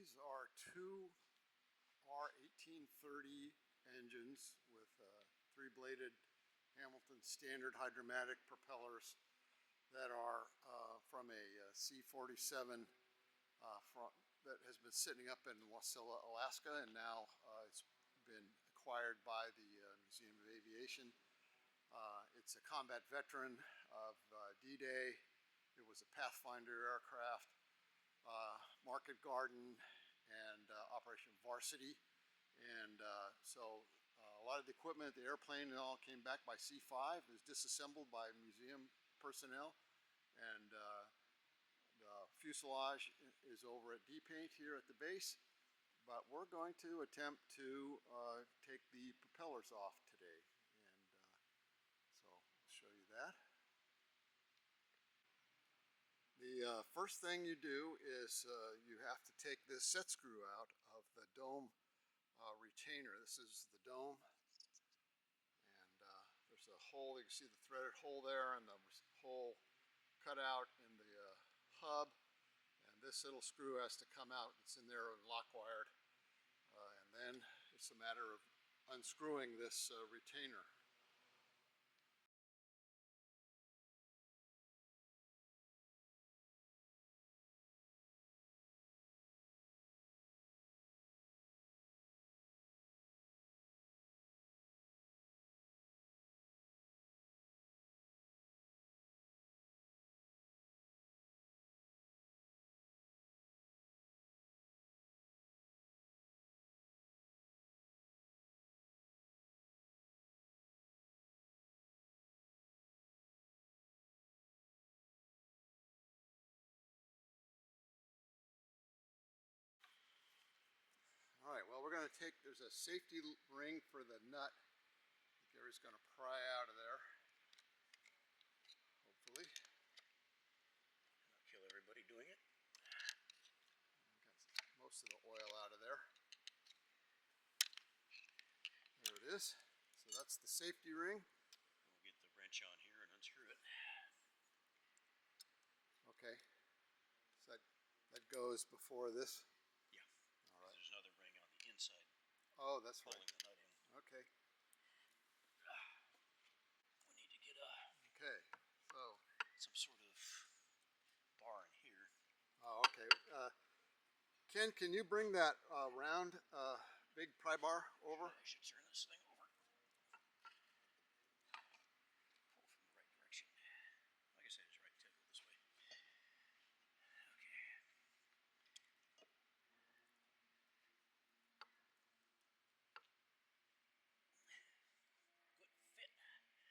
These are two R-1830 engines with three-bladed Hamilton standard hydromatic propellers that are from a C-47 that has been sitting up in Wasilla, Alaska, and now it's been acquired by the Museum of Aviation. It's a combat veteran of D-Day. It was a Pathfinder aircraft, Market Garden, and Operation Varsity. And so a lot of the equipment, the airplane and all came back by C-5. It was disassembled by museum personnel. And the fuselage is over at D-Paint here at the base. But we're going to attempt to take the propellers off today. And so I'll show you that. The first thing you do is you have to take this set screw out of the dome retainer. This is the dome, and there's a hole. You can see the threaded hole there, and the hole cut out in the hub. And this little screw has to come out. It's in there lock wired, and then it's a matter of unscrewing this retainer. All right, well, we're going to take, there's a safety ring for the nut. Gary's going to pry out of there, hopefully. Not kill everybody doing it. Got most of the oil out of there. There it is. So that's the safety ring. We'll get the wrench on here and unscrew it. Okay, so that goes before this? Yeah. All right. There's another ring on the inside. Oh, that's right. Pulling the nut in. Okay. We need to get a Okay, so some sort of bar in here. oh, okay. Ken, can you bring that round big pry bar over? I should turn this thing over. Pull from the right direction. Like I said, it's right to go this way. Okay. Good fit. Man.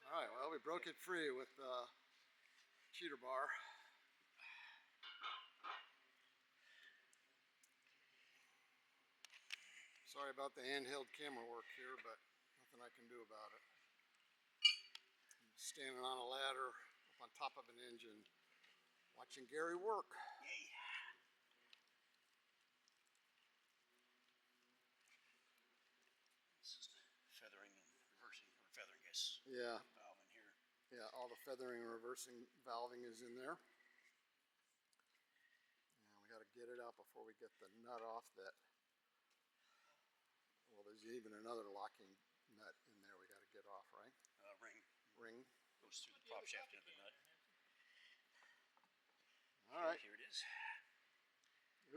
All right, well, we broke it free with the cheater bar. Sorry about the handheld camera work here, but nothing I can do about it. I'm standing on a ladder up on top of an engine, watching Gary work. Yay! This is feathering and reversing, or feathering, guess. Yeah. Valve in here. Yeah, all the feathering and reversing valving is in there. And we got to get it out before we get the nut off that. Well, there's even another locking nut in there we got to get off, right? Ring. Ring. Goes through the prop shaft into the nut. All right. Here it is.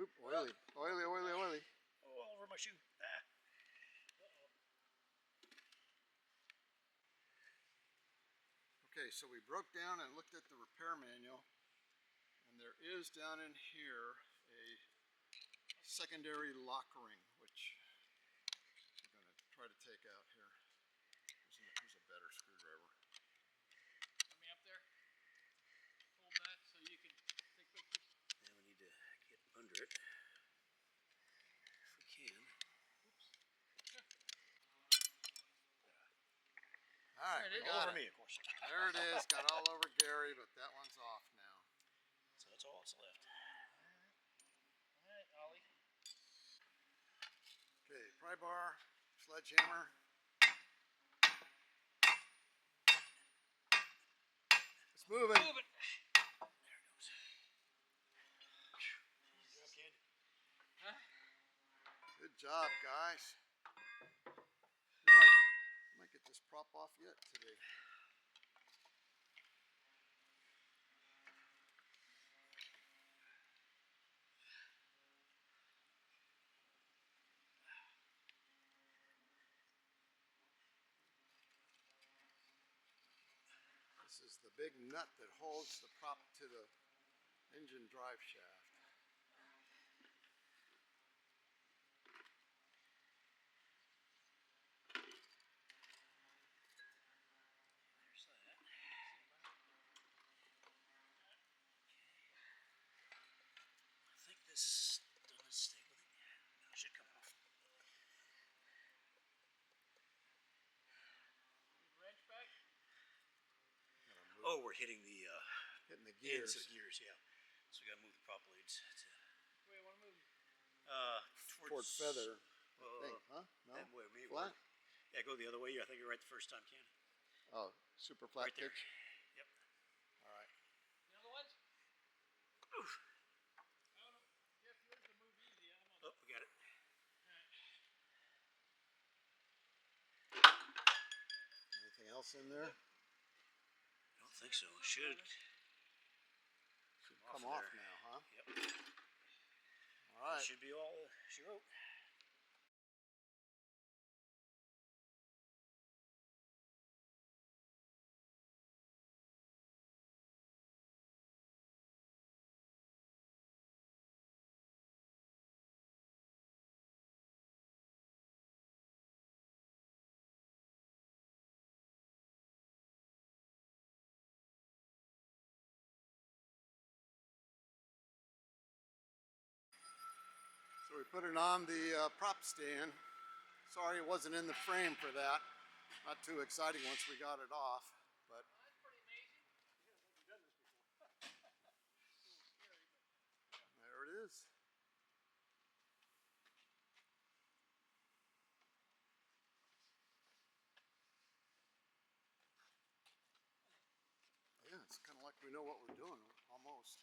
Oop, oily, oily, oily, oily. Oh, all over my shoe. Ah. Okay, so we broke down and looked at the repair manual, and there is down in here a secondary lock ring, which we're going to try to take out here. Here's a better screwdriver. Let me up there. Hold that so you can take pictures. Now we need to get under it, if we can. right, There it we is. All got over it. me, of course. There it is. Got all over Gary, but that one's off now. So that's all that's left. Alright, Ollie. Okay, pry bar, sledgehammer. It's moving. Move it. There it goes. Good job, kid. Huh? Good job, guys. You might get this prop off yet today. This is the big nut that holds the prop to the engine drive shaft. There's that. I think this doesn't stay with it. No, it should come off. Wrench back. Oh, we're hitting the Hitting the ends gears. of the gears, yeah. So we gotta move the prop blades to Wait, I want to move. Toward feather, I think, huh? No? That way, maybe Flat? Yeah, go the other way. I think you're right the first time, Ken. Oh, super flat Right there. pitch? Yep. All right. The other ones? Oof. I don't know. Jeff, yours will move easy. I don't know. Oh, we got it. Anything else in there? I don't think so. It should Come off there. now, huh? Yep. All right. Should be all she wrote. So we put it on the prop stand. Sorry it wasn't in the frame for that. Not too exciting once we got it off, but That's pretty amazing. there it is. Yeah, it's kind of like we know what we're doing, almost.